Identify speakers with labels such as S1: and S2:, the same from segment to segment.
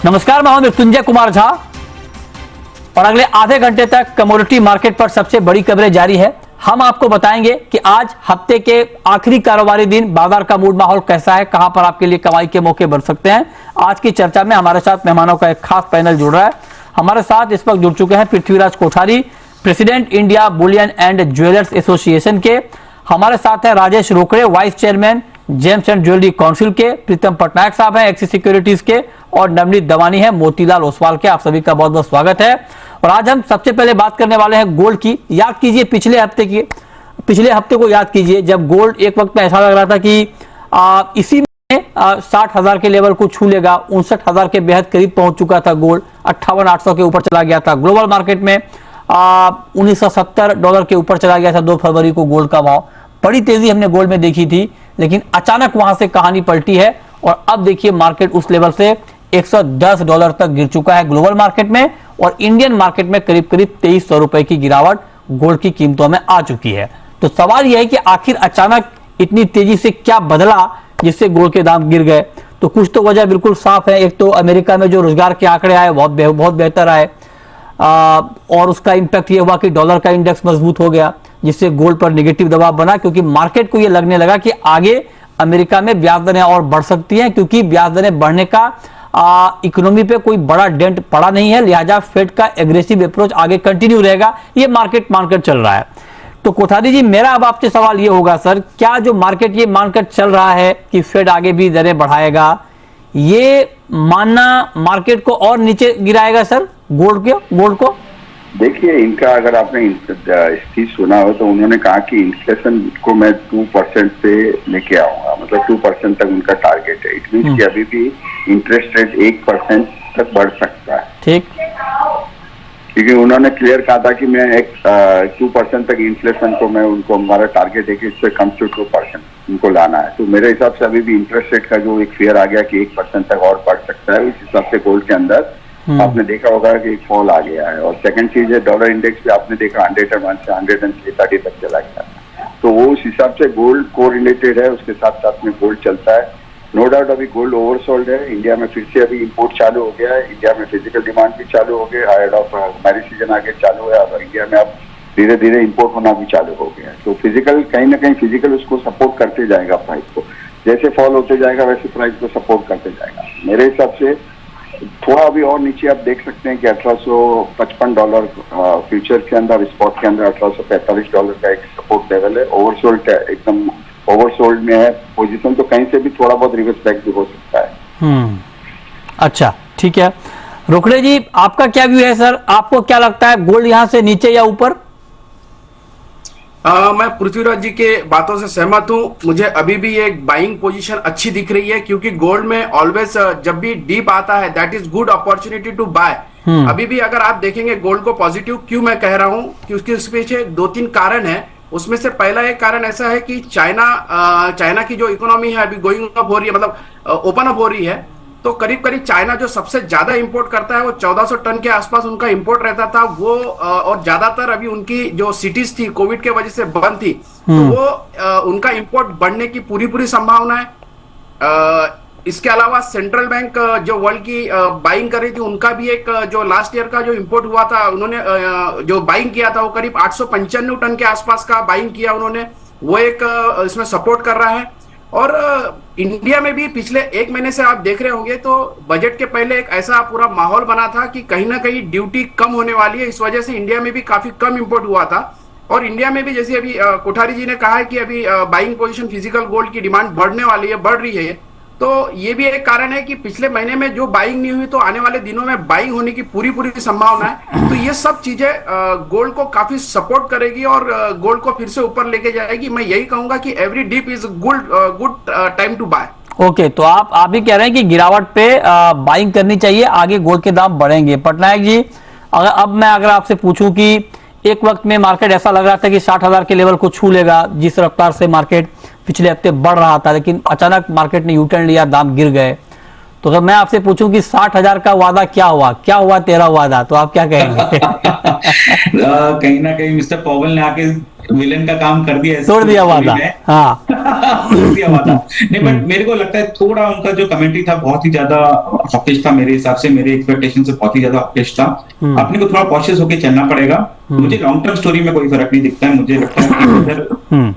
S1: नमस्कार, मैं हूं मृत्युंजय कुमार झा और अगले आधे घंटे तक कमोडिटी मार्केट पर सबसे बड़ी खबरें जारी है। हम आपको बताएंगे कि आज हफ्ते के आखिरी कारोबारी दिन बाजार का मूड माहौल कैसा है, कहां पर आपके लिए कमाई के मौके बढ़ सकते हैं। आज की चर्चा में हमारे साथ मेहमानों का एक खास पैनल जुड़ रहा है। हमारे साथ इस वक्त जुड़ चुके हैं Prithviraj Kothari, president India bullion and jewellers association के। हमारे साथ है Rajesh Rokade, vice chairman gems and jewellery council के। प्रीतम पटनायक साहब हैं एक्सिस सिक्योरिटीज के और नवनीत दवानी है मोतीलाल ओसवाल के। आप सभी का बहुत बहुत स्वागत है। और आज हम सबसे पहले बात करने वाले हैं गोल्ड की। याद कीजिए पिछले हफ्ते को याद कीजिए, जब गोल्ड एक वक्त में ऐसा लग रहा था कि इसी में 60,000 के लेवल को छू लेगा। 59,000 के बेहद करीब पहुंच चुका था गोल्ड, 58,800 के ऊपर चला गया था। ग्लोबल मार्केट में $1970 के ऊपर चला गया था 2 फरवरी को गोल्ड का भाव। बड़ी तेजी हमने गोल्ड में देखी थी, लेकिन अचानक वहां से कहानी पलटी है और अब देखिए मार्केट उस लेवल से $110 तक गिर चुका है ग्लोबल मार्केट में, और इंडियन मार्केट में करीब करीब 2300 रुपए की गिरावट गोल्ड की कीमतों में आ चुकी है। तो सवाल यह है कि आखिर अचानक इतनी तेजी से क्या बदला जिससे गोल्ड के दाम गिर गए। तो कुछ तो वजह बिल्कुल साफ है। एक तो अमेरिका में जो रोजगार के आंकड़े आए बहुत बेहतर आए, और उसका इंपैक्ट ये हुआ कि डॉलर का इंडेक्स मजबूत हो गया, जिससे गोल्ड पर नेगेटिव दबाव बना, क्योंकि मार्केट को ये लगने लगा कि आगे अमेरिका में ब्याज दरें और बढ़ सकती हैं, क्योंकि ब्याज दरें बढ़ने का इकोनॉमी पे कोई बड़ा डेंट पड़ा नहीं है। लिहाजा फेड का एग्रेसिव अप्रोच आगे कंटिन्यू रहेगा। ये मार्केट मानकर चल रहा है। तो कोठारी जी, मेरा अब आपसे सवाल ये होगा सर, क्या जो मार्केट ये मानकर चल रहा है कि फेड आगे भी दरें बढ़ाएगा, ये मानना मार्केट को और नीचे गिराएगा सर गोल्ड को?
S2: देखिए, इनका अगर आपने स्पीच सुना हो तो उन्होंने कहा कि इन्फ्लेशन को मैं 2% पे लेके आऊंगा, मतलब 2% तक उनका टारगेट है। इट मीन्स कि अभी भी इंटरेस्ट रेट 1% तक बढ़ सकता है। ठीक, क्योंकि उन्होंने क्लियर कहा था कि मैं 2% तक इन्फ्लेशन को मैं उनको, हमारा टारगेट है कि इससे कम टू 2% उनको लाना है। तो मेरे हिसाब से अभी भी इंटरेस्ट रेट का जो एक फियर आ गया कि 1% तक और बढ़ सकता है, उस हिसाब से गोल्ड के अंदर आपने देखा होगा कि एक फॉल आ गया है। और सेकंड चीज है, डॉलर इंडेक्स भी आपने देखा 101 से 130 तक चला गया। तो वो उस हिसाब से गोल्ड को रिलेटेड है, उसके साथ साथ में गोल्ड चलता है। नो डाउट अभी गोल्ड ओवरसोल्ड है। इंडिया में फिर से अभी इंपोर्ट चालू हो गया है। इंडिया में फिजिकल डिमांड भी चालू हो गया, हायर ऑफ मैरिज सीजन आगे चालू है। अब इंडिया में अब धीरे धीरे इंपोर्ट होना भी चालू हो गया है। तो फिजिकल कहीं ना कहीं फिजिकल उसको सपोर्ट करते जाएगा, प्राइस को जैसे फॉल होते जाएगा वैसे प्राइस को सपोर्ट करते जाएगा। मेरे हिसाब से थोड़ा अभी और नीचे आप देख सकते हैं कि $1855 फ्यूचर के अंदर, स्पॉट के अंदर $1845 का एक सपोर्ट लेवल है। ओवरसोल्ड एकदम ओवरसोल्ड में है पोजीशन, तो कहीं से भी थोड़ा बहुत रिवर्स बैक भी हो सकता है।
S1: अच्छा, ठीक है। रोकड़े जी, आपका क्या व्यू है सर? आपको क्या लगता है, गोल्ड यहां से नीचे या ऊपर?
S3: मैं पृथ्वीराज जी के बातों से सहमत हूं। मुझे अभी भी एक बाइंग पोजीशन अच्छी दिख रही है, क्योंकि गोल्ड में ऑलवेज जब भी डीप आता है that is good opportunity to buy. अभी भी अगर आप देखेंगे गोल्ड को पॉजिटिव क्यों मैं कह रहा हूं, क्योंकि उसके पीछे 2-3 कारण है। उसमें से पहला एक कारण ऐसा है कि चाइना की जो इकोनॉमी है अभी गोइंग अप हो रही है, मतलब ओपन अप हो रही है। तो करीब करीब चाइना जो सबसे ज्यादा इंपोर्ट करता है वो 1400 टन के आसपास उनका इंपोर्ट रहता था वो, और ज्यादातर अभी उनकी जो सिटीज थी कोविड के वजह से बंद थी, तो वो उनका इंपोर्ट बढ़ने की पूरी संभावना है। इसके अलावा सेंट्रल बैंक जो वर्ल्ड की बाइंग कर रही थी, उनका भी एक जो लास्ट ईयर का जो इंपोर्ट हुआ था, उन्होंने जो बाइंग किया था वो करीब 895 टन के आसपास का बाइंग किया उन्होंने, वो एक इसमें सपोर्ट कर रहा है। और इंडिया में भी पिछले 1 महीने से आप देख रहे होंगे तो बजट के पहले एक ऐसा पूरा माहौल बना था कि कहीं ना कहीं ड्यूटी कम होने वाली है। इस वजह से इंडिया में भी काफी कम इंपोर्ट हुआ था। और इंडिया में भी जैसे अभी कोठारी जी ने कहा है कि अभी बाइंग पोजीशन फिजिकल गोल्ड की डिमांड बढ़ने वाली है, बढ़ रही है। तो ये भी एक कारण है कि पिछले महीने में जो बाइंग नहीं हुई, तो आने वाले दिनों में बाइंग होने की पूरी संभावना है। तो ये सब चीजें गोल्ड को काफी सपोर्ट करेगी और गोल्ड को फिर से ऊपर लेके जाएगी। मैं यही कहूंगा कि every dip is good time to buy.
S1: Okay, तो आप भी कह रहे हैं कि गिरावट पे बाइंग करनी चाहिए, आगे गोल्ड के दाम बढ़ेंगे। पटनायक जी, अगर आपसे पूछूं कि एक वक्त में मार्केट ऐसा लग रहा था कि 60,000 के लेवल को छू लेगा, जिस रफ्तार से मार्केट पिछले हफ्ते बढ़ रहा था, लेकिन अचानक मार्केट ने यूटर्न लिया, दाम गिर गए। तो अगर मैं आपसे पूछूं कि 60,000 का वादा क्या हुआ तेरा वादा, तो आप क्या कहेंगे?
S4: कहीं ना कहीं मिस्टर पॉवेल ने आके विलन का काम कर दिया,
S1: तोड़ दिया वादा। हाँ
S4: तोड़ दिया वादा। नहीं बट मेरे को लगता है थोड़ा उनका जो कमेंट्री था बहुत ही ज्यादा हॉकिश था, मेरे हिसाब से, मेरे एक्सपेक्टेशन से बहुत ही ज्यादा हॉकिश था। अपने को थोड़ा कॉशियस होकर चलना पड़ेगा। मुझे लॉन्ग टर्म स्टोरी में कोई फर्क नहीं दिखता है। मुझे लगता है कि इधर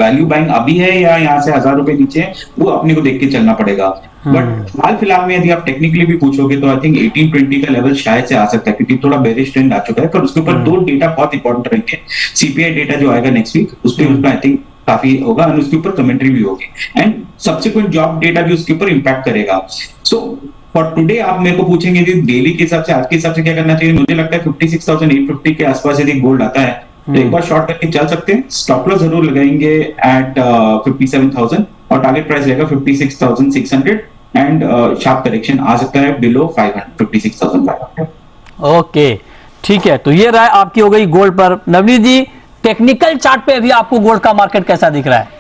S4: वैल्यू बाइंग अभी है या यहाँ से 1000 रुपए नीचे है, वो अपने को देख के चलना पड़ेगा। बट हाल फिलहाल में यदि आप टेक्निकली भी पूछोगे तो आई थिंक 1820 का लेवल शायद से आ सकता है, क्योंकि थोड़ा बेरिश ट्रेंड आ चुका है। पर उसके ऊपर दो डेटा बहुत इंपॉर्टेंट रहेंगे। सीपीआई डेटा जो आएगा नेक्स्ट वीक, उस पर आई थिंक काफी होगा, और उसके ऊपर कमेंट्री भी होगी, एंड सब्सिक्वेंट जॉब डेटा भी उसके ऊपर इंपैक्ट करेगा। सो फॉर टुडे आप मेरे को पूछेंगे कि डेली के हिसाब से, आज के हिसाब से क्या करना चाहिए, मुझे लगता है 56,850 के आसपास यदि गोल्ड आता है तो एक बार शॉर्ट करके चल सकते हैं। स्टॉप लॉस जरूर लगाएंगे एट 57,000 और टारगेट प्राइस रहेगा 56,600 एंड शार्प करेक्शन आ सकता है बिलो 56,500।
S1: ओके ठीक है, तो ये राय आपकी हो गई गोल्ड पर। नवनीत जी, टेक्निकल चार्ट पे अभी आपको गोल्ड का मार्केट कैसा दिख रहा है?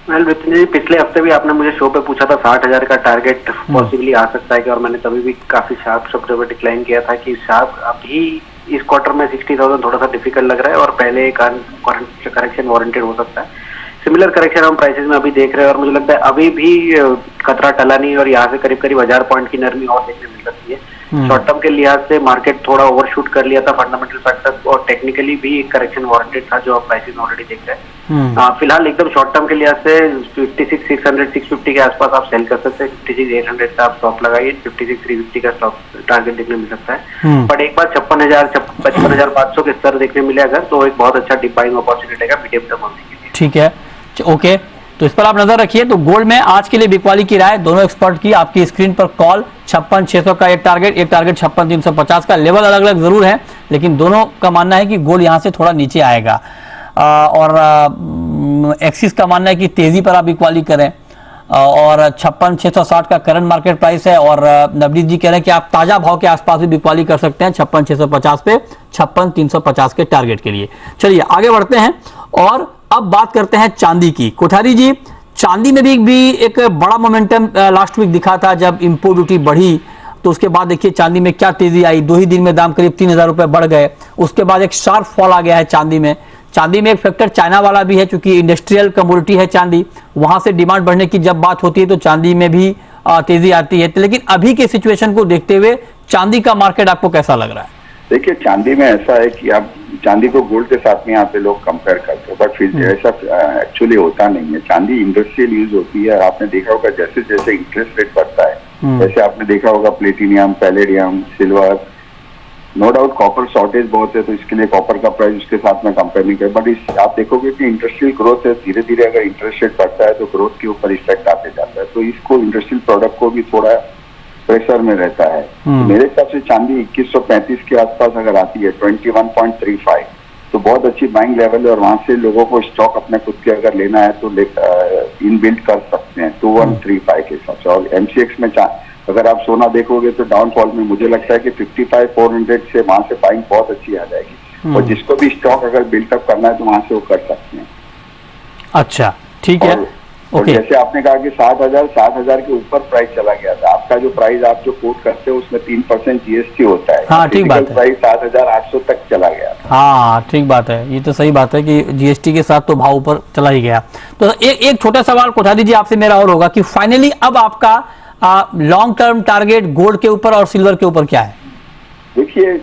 S5: विपिन जी, पिछले हफ्ते भी आपने मुझे शो पे पूछा था 60,000 का टारगेट पॉसिबली आ सकता है कि, और मैंने तभी भी काफी शार्प शब्दों में डिक्लाइन किया था कि शार्प अभी इस क्वार्टर में 60,000 थोड़ा सा डिफिकल्ट लग रहा है और पहले करेक्शन वारंटेड हो सकता है। सिमिलर करेक्शन हम प्राइसेस में अभी देख रहे हैं और मुझे लगता है अभी भी खतरा टला नहीं और यहाँ से करीब करीब 1000 पॉइंट की नरमी और देखने मिल सकती है। शॉर्ट टर्म के लिहाज से मार्केट थोड़ा ओवरशूट कर लिया था फंडामेंटल फैक्टर्स, और टेक्निकली भी एक करेक्शन वारंटेड था जो आप प्राइसेस में ऑलरेडी देख रहे हैं। फिलहाल एकदम शॉर्ट टर्म के लिहाज से 56,600 650 के आसपास आप सेल कर सकते हैं। 56,800 का आप स्टॉप लगाइए, 56,350 का स्टॉप टारगेट देखने मिल सकता है। बट एक बार 55,500 के स्तर देखने मिले अगर, तो एक बहुत अच्छा डीप बाइंग अपॉर्चुनिटी का मीडियम टर्म होने के लिए।
S1: ठीक है, ओके, तो इस पर आप नजर रखिए। तो गोल्ड में आज के लिए बिकवाली की राय दोनों एक्सपर्ट की आपकी स्क्रीन पर कॉल। 56,600 का एक टारगेट 56,350 का लेवल अलग अलग जरूर है, लेकिन दोनों का मानना है कि गोल्ड यहां से थोड़ा नीचे आएगा। और एक्सिस का मानना है कि तेजी पर आप बिकवाली करें, और 56,660 का करंट मार्केट प्राइस है। और नवनीत जी कह रहे हैं कि आप ताजा भाव के आसपास भी बिकवाली कर सकते हैं 56,650 पे 56,350 के टारगेट के लिए। चलिए आगे बढ़ते हैं और अब बात करते हैं चांदी की। कोठारी जी, चांदी में भी एक बड़ा मोमेंटम लास्ट वीक दिखा था जब इंपोर्ट ड्यूटी बढ़ी, तो उसके बाद देखिए चांदी में क्या तेजी आई। 2 ही दिन में दाम करीब 3,000 रुपए बढ़ गए। उसके बाद एक शार्प फॉल आ गया है चांदी में। चांदी में एक फैक्टर चाइना वाला भी है, क्योंकि इंडस्ट्रियल कमोडिटी है चांदी, वहां से डिमांड बढ़ने की जब बात होती है तो चांदी में भी तेजी आती है। लेकिन अभी के सिचुएशन को देखते हुए चांदी का मार्केट आपको कैसा लग रहा है?
S2: देखिए, चांदी में ऐसा है कि आप चांदी को गोल्ड के साथ में यहाँ पे लोग कंपेयर करते हैं, बट फिर ऐसा एक्चुअली होता नहीं है। चांदी इंडस्ट्रियल यूज होती है। आपने देखा होगा जैसे जैसे इंटरेस्ट रेट बढ़ता है, जैसे आपने देखा होगा platinum, palladium, silver, no doubt copper shortage बहुत है, तो इसके लिए कॉपर का प्राइस उसके साथ में कंपेयर नहीं कर। बट आप देखोगे कि इंडस्ट्रियल ग्रोथ है, धीरे धीरे अगर इंटरेस्ट रेट बढ़ता है तो ग्रोथ के ऊपर इफेक्ट आते जाता है, तो इसको इंडस्ट्रियल प्रोडक्ट को भी थोड़ा प्रेशर में रहता है। तो मेरे हिसाब से चांदी 2135 के आसपास अगर आती है 21.35, तो बहुत अच्छी बाइंग लेवल है, और वहां से लोगों को स्टॉक अपने खुद के अगर लेना है तो इन बिल्ड कर सकते हैं 2135 के हिसाब से। और एमसीएक्स में अगर आप सोना देखोगे तो डाउनफॉल में मुझे लगता है कि 55,400 से वहां से बाइंग बहुत अच्छी आ जाएगी, और जिसको भी स्टॉक अगर बिल्डअप करना है तो वहां से वो कर सकते हैं।
S1: अच्छा ठीक है,
S2: और जैसे आपने कहा कि 7,000 के ऊपर प्राइस चला गया था, आपका जो प्राइस आप जो कोट करते हो उसमें 3% जीएसटी होता है।
S1: हाँ ठीक बात है।
S2: प्राइस 7,800 तक चला गया था।
S1: हाँ ठीक बात है, ये तो सही बात है कि जीएसटी के साथ तो भाव ऊपर चला ही गया। तो एक छोटा सवाल कोठारी जी आपसे मेरा और होगा कि फाइनली अब आपका लॉन्ग टर्म टारगेट गोल्ड के ऊपर और सिल्वर के ऊपर क्या है?
S2: देखिए,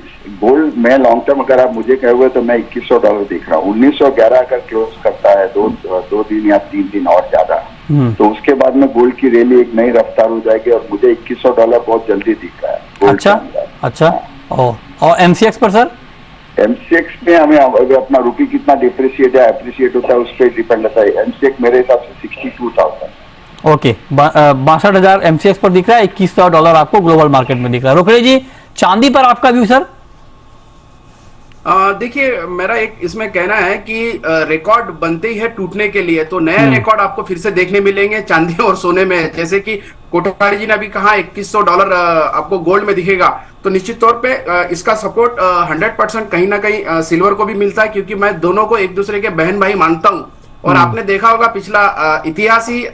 S2: गोल्ड में लॉन्ग टर्म अगर आप मुझे कहे हुए तो मैं $2,100 देख रहा हूँ। 1911 अगर क्लोज करता है दो दिन या 3 दिन और ज्यादा, तो उसके बाद में गोल्ड की रैली एक नई रफ्तार हो जाएगी, और मुझे $2,100 बहुत जल्दी दिख रहा है।
S1: अच्छा। और एमसीएक्स पर सर?
S2: एमसीएक्स में हमें अपना रुपये कितना डिप्रिशिएट या एप्रिशिएट होता है उस पर डिपेंड रहता है। एमसीएक्स मेरे हिसाब से 62,000।
S1: ओके, 62,000 एमसीएक्स पर दिख रहा है, $2,100 आपको ग्लोबल मार्केट में दिख रहा है। रोकड़े जी, चांदी पर आपका व्यू सर?
S3: देखिए, मेरा एक इसमें कहना है कि रिकॉर्ड बनते ही है टूटने के लिए, तो नए रिकॉर्ड आपको फिर से देखने मिलेंगे चांदी और सोने में। जैसे कि कोठारी जी ने अभी कहा $2,100 आपको गोल्ड में दिखेगा, तो निश्चित तौर पे इसका सपोर्ट 100% कहीं ना कहीं सिल्वर को भी मिलता है, क्योंकि मैं दोनों को एक दूसरे के बहन भाई मानता हूं। और आपने देखा होगा पिछला इतिहास ही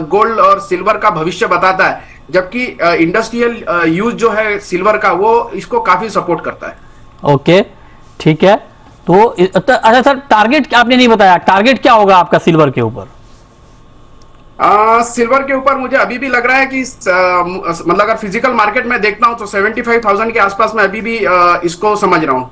S3: गोल्ड और सिल्वर का भविष्य बताता है, जबकि इंडस्ट्रियल यूज जो है सिल्वर का वो इसको काफी सपोर्ट करता है।
S1: ओके ठीक है, तो अच्छा सर, टारगेट आपने नहीं बताया, टारगेट क्या होगा आपका सिल्वर के ऊपर?
S3: सिल्वर के ऊपर मुझे अभी भी लग रहा है कि मतलब अगर फिजिकल मार्केट में देखता हूं तो 75,000 के आसपास मैं अभी भी इसको समझ रहा हूं।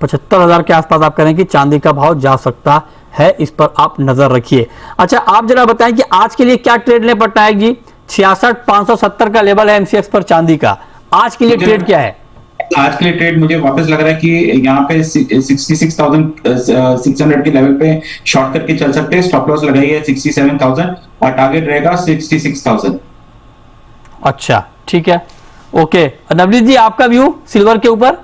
S1: 75,000 के आसपास आप कह रहे हैं कि चांदी का भाव जा सकता है, इस पर आप नजर रखिए। अच्छा, आप जरा बताएं कि आज के लिए क्या ट्रेड लें पटनायक जी? 66,570 का लेवल है एमसीएक्स पर चांदी का, आज के लिए ट्रेड क्या है?
S4: आज के लिए ट्रेड मुझे वापस लग रहा है कि यहाँ पे 66,600 के लेवल पे शॉर्ट करके चल सकते हैं। स्टॉप लॉस लगाई है 67,000 और टारगेट रहेगा 66,000।
S1: अच्छा, ठीक है, ओके। नवनीत जी, आपका व्यू सिल्वर के ऊपर?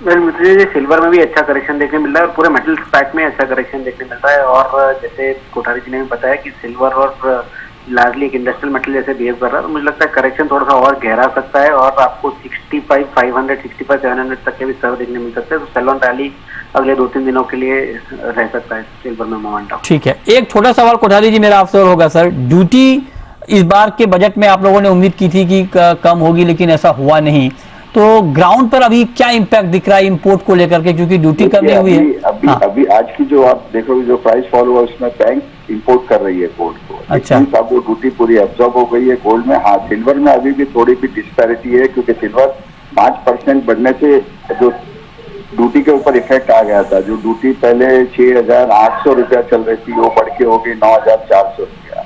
S5: मुझे सिल्वर में भी अच्छा करेक्शन देखने मिल रहा है और पूरे मेटल स्पैक में अच्छा करेक्शन देखने मिल रहा है। और जैसे कोठारी जी ने भी बताया कि सिल्वर और लार्जली एक इंडस्ट्रियल मेटल जैसे बिहेव कर रहा है, तो मुझे लगता है करेक्शन थोड़ा सा और गहरा सकता है और आपको 65,500 65,700 तक के भी स्तर देखने मिल सकते हैं। तो सेल ऑन रैली अगले 2-3 दिनों के लिए रह सकता है सिल्वर में मोमेंटम।
S1: ठीक है, एक छोटा सवाल कोठारी जी मेरा आपसे और होगा सर, ड्यूटी इस बार के बजट में आप लोगों ने उम्मीद की थी कि कम होगी, लेकिन ऐसा हुआ नहीं, तो ग्राउंड पर अभी क्या इंपैक्ट दिख रहा है इंपोर्ट को लेकर के, क्योंकि ड्यूटी कम नहीं हुई है?
S2: अभी आज की जो आप देखोगे जो प्राइस फॉल हुआ उसमें बैंक इंपोर्ट कर रही है गोल्ड को।
S1: अच्छा,
S2: अब वो ड्यूटी पूरी एब्जॉर्ब हो गई है गोल्ड में। हाँ, सिल्वर में अभी भी थोड़ी भी डिस्पैरिटी है, क्योंकि सिल्वर 5% बढ़ने से जो ड्यूटी के ऊपर इफेक्ट आ गया था, जो ड्यूटी पहले 6,800 रुपया चल रही थी वो बढ़ के हो गई 9,400 रुपया।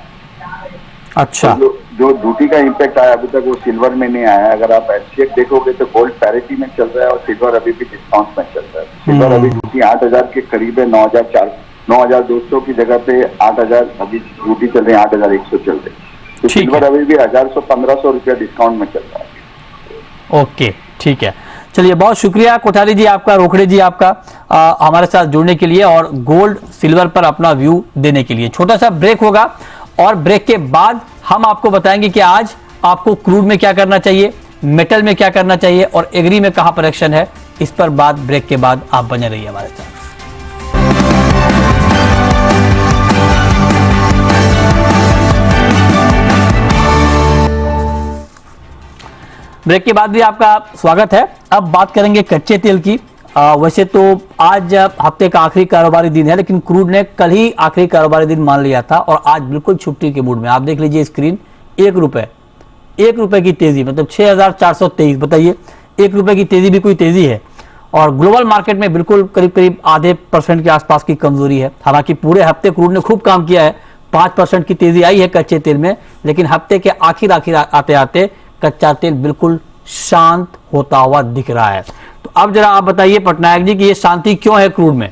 S1: अच्छा,
S2: तो जो ड्यूटी का इम्पैक्ट आया अभी तक वो सिल्वर में नहीं आया। अगर आप एमसीएक्स देखोगे तो गोल्ड पैरिटी में चल रहा है और सिल्वर अभी भी डिस्काउंट में चल रहा है। सिल्वर अभी ड्यूटी 8,000 के करीब है, 9,200 की जगह पे 8,000 अभी ड्यूटी चल रही है, 8,100 चल रही है। तो सिल्वर अभी भी 1,100-1,500 रुपया डिस्काउंट में चल रहा है।
S1: ओके, ठीक है, चलिए, बहुत शुक्रिया कोठारी जी आपका, रोखड़े जी आपका हमारे साथ जुड़ने के लिए और गोल्ड सिल्वर पर अपना व्यू देने के लिए। छोटा सा ब्रेक होगा और ब्रेक के बाद हम आपको बताएंगे कि आज आपको क्रूड में क्या करना चाहिए, मेटल में क्या करना चाहिए और एग्री में कहां पर एक्शन है। इस पर बात ब्रेक के बाद आप बने रहिए हमारे साथ। ब्रेक के बाद भी आपका स्वागत है। अब बात करेंगे कच्चे तेल की। वैसे तो आज हफ्ते का आखिरी कारोबारी दिन है, लेकिन क्रूड ने कल ही आखिरी कारोबारी दिन मान लिया था और आज बिल्कुल छुट्टी के मूड में। आप देख लीजिए स्क्रीन, 1 रुपए की तेजी, मतलब 6,423। बताइए, 1 रुपए की तेजी भी कोई तेजी है? और ग्लोबल मार्केट में बिल्कुल करीब करीब आधे % के आसपास की कमजोरी है। हालांकि पूरे हफ्ते क्रूड ने खूब काम किया है, 5% की तेजी आई है कच्चे तेल में, लेकिन हफ्ते के आखिर आते आते कच्चा तेल बिल्कुल शांत होता हुआ दिख रहा है। तो अब जरा आप बताइए पटनायक जी कि ये शांति क्यों है क्रूड में?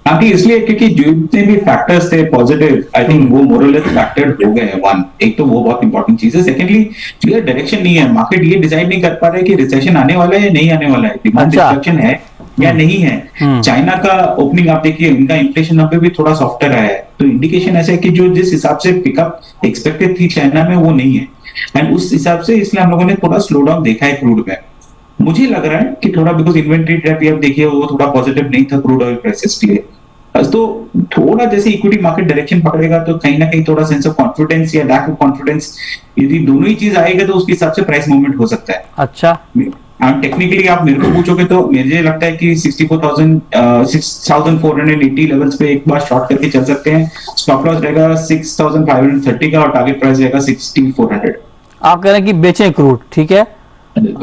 S4: शांति इसलिए क्योंकि जितने भी फैक्टर्स थे पॉजिटिव, आई थिंक वो मोरलेस फैक्टर्ड हो गए हैं। वन, एक तो वो बहुत इंपॉर्टेंट चीज है। सेकेंडली, क्लियर डायरेक्शन नहीं है। मार्केट ये डिसाइड नहीं कर पा रहे कि रिसेशन आने वाला है या नहीं आने वाला है, डिमांड डिस्ट्रक्शन है या नहीं है। चाइना का ओपनिंग आप देखिए, उनका इन्फ्लेशन अभी भी थोड़ा सॉफ्टर आया है, तो इंडिकेशन ऐसा है कि जो जिस हिसाब से पिकअप एक्सपेक्टेड थी चाइना में वो नहीं है, एंड उस हिसाब से इसलिए हम लोगों ने थोड़ा स्लो डाउन देखा है क्रूड में। मुझे लग रहा है कि थोड़ा बिकॉज इन्वेंट्री ट्रैप आप देखिए वो थोड़ा पॉजिटिव नहीं था क्रूड ऑयल प्राइसेस के लिए, तो थोड़ा जैसे इक्विटी मार्केट डायरेक्शन पकड़ेगा तो कहीं ना कहीं थोड़ा सेंस ऑफ कॉन्फिडेंस या लैक ऑफ कॉन्फिडेंस, यदि दोनों ही चीज आएगा तो उसके हिसाब से प्राइस मूवमेंट हो सकता है।
S1: अच्छा,
S4: टेक्निकली आप मेरे को पूछोगे तो मुझे लगता है कि 6,480 लेवल्स पे एक बार शॉर्ट करके चल सकते हैं। स्टॉप लॉस रहेगा 6,530 का और टारगेट प्राइस रहेगा 6,400।
S1: आप कह रहे हैं कि बेचें क्रूड, ठीक है।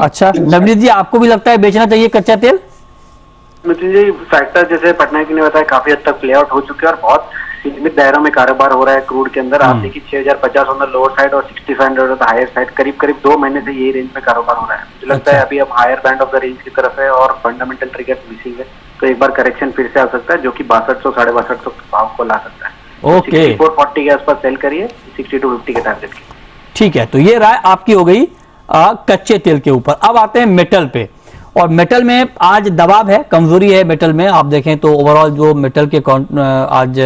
S1: अच्छा, नवनीत जी, आपको भी लगता है बेचना चाहिए कच्चा तेल?
S5: मुझे फैक्टर जैसे पटनायक ने बताया काफी हद तक प्ले आउट हो चुके हैं और बहुत सीमित दायरों में कारोबार हो रहा है क्रूड के अंदर। आप देखिए 6,050 ऑन द लोअर साइड और 6,500 ऑन द हायर साइड, करीब करीब 2 महीने से यही रेंज में कारोबार हो रहा है। मुझे लगता है अभी अब higher band of the range की तरफ है और फंडामेंटल ट्रिगर्स मिसिंग है, तो एक बार करेक्शन फिर से आ सकता है जो कि 6200 6250 भाव को ला सकता है।
S1: ओके,
S5: 6440 के आसपास सेल करिए, 6250 के टारगेट की।
S1: ठीक है, तो ये राय आपकी हो गई कच्चे तेल के ऊपर। अब आते हैं मेटल पे, और मेटल में आज दबाव है, कमजोरी है मेटल में। आप देखें तो ओवरऑल जो मेटल के आज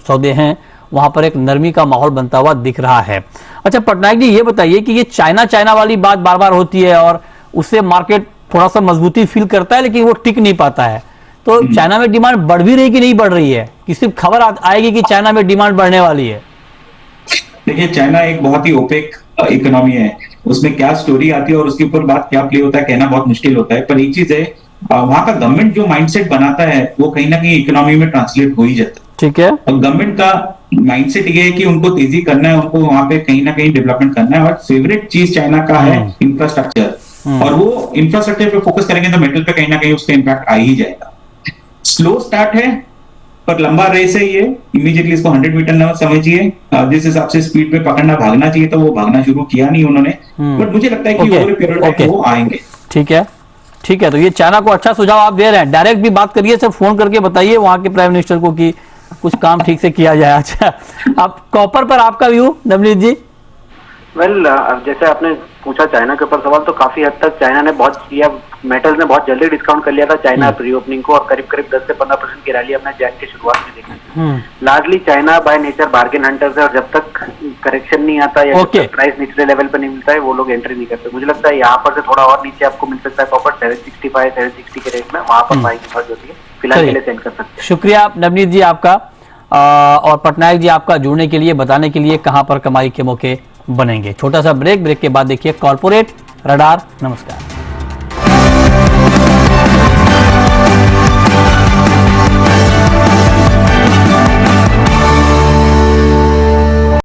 S1: सौदे हैं वहां पर एक नरमी का माहौल बनता हुआ दिख रहा है। अच्छा पटनायक जी, ये बताइए कि ये चाइना वाली बात बार बार होती है और उससे मार्केट थोड़ा सा मजबूती फील करता है, लेकिन वो टिक नहीं पाता है। तो चाइना में डिमांड बढ़ भी रही कि नहीं बढ़ रही है, कि सिर्फ खबर आएगी कि चाइना में डिमांड बढ़ने वाली है?
S4: देखिए, चाइना एक बहुत ही ओपेक इकोनॉमी है। उसमें क्या स्टोरी आती है और उसके ऊपर बात क्या प्ले होता है कहना बहुत मुश्किल होता है। पर एक चीज है, वहां का गवर्नमेंट जो माइंडसेट बनाता है वो कहीं ना कहीं इकोनॉमी में ट्रांसलेट हो ही जाता है।
S1: ठीक है।
S4: और गवर्नमेंट का माइंडसेट ये है कि उनको तेजी करना है, उनको वहां पे कहीं ना कहीं डेवलपमेंट करना है। और फेवरेट चीज चाइना का है इंफ्रास्ट्रक्चर, और वो इंफ्रास्ट्रक्चर पे फोकस करेंगे तो मेटल पे कहीं ना कहीं उसका इम्पैक्ट आ ही जाएगा। स्लो स्टार्ट है पर लंबा रेस है ये। इमीडिएटली इसको 100 मीटर न समझिए, जिस हिसाब से स्पीड पे पकड़ना भागना चाहिए तो वो भागना शुरू किया नहीं उन्होंने, बट मुझे लगता है कि ओवर पीरियड वो आएंगे।
S1: ठीक है, ठीक है। तो ये चाइना को अच्छा सुझाव आप दे रहे हैं। डायरेक्ट भी बात करिए, सिर्फ फोन करके बताइए वहां के प्राइम मिनिस्टर को कि कुछ काम ठीक से किया जाए। अच्छा, अब कॉपर पर आपका व्यू नवनीत जी?
S5: वेल, जैसे आपने पूछा चाइना के ऊपर सवाल, तो काफी हद तक चाइना ने मेटल्स ने बहुत जल्दी डिस्काउंट कर लिया था चाइना प्री ओपनिंग को, और करीब करीब 10 से 15% की रैली हमने जैन की शुरुआत में देखी। Largely China by nature bargain hunters है, और जब तक करेक्शन नहीं आता या जब तक प्राइस निचले लेवल पे नहीं मिलता है वो लोग एंट्री नहीं करते। मुझे लगता है यहाँ पर से थोड़ा और नीचे आपको मिल सकता है कॉपर 765 760 के रेट में, वहां पर बाइंग की होती है। फिलहाल के लिए सेंड कर सकते हैं।
S1: शुक्रिया नवनीत जी आपका, और पटनायक जी आपका जुड़ने के लिए, बताने के लिए कहां पर कमाई के मौके बनेंगे। छोटा सा ब्रेक के बाद देखिए कॉर्पोरेट रडार। नमस्कार।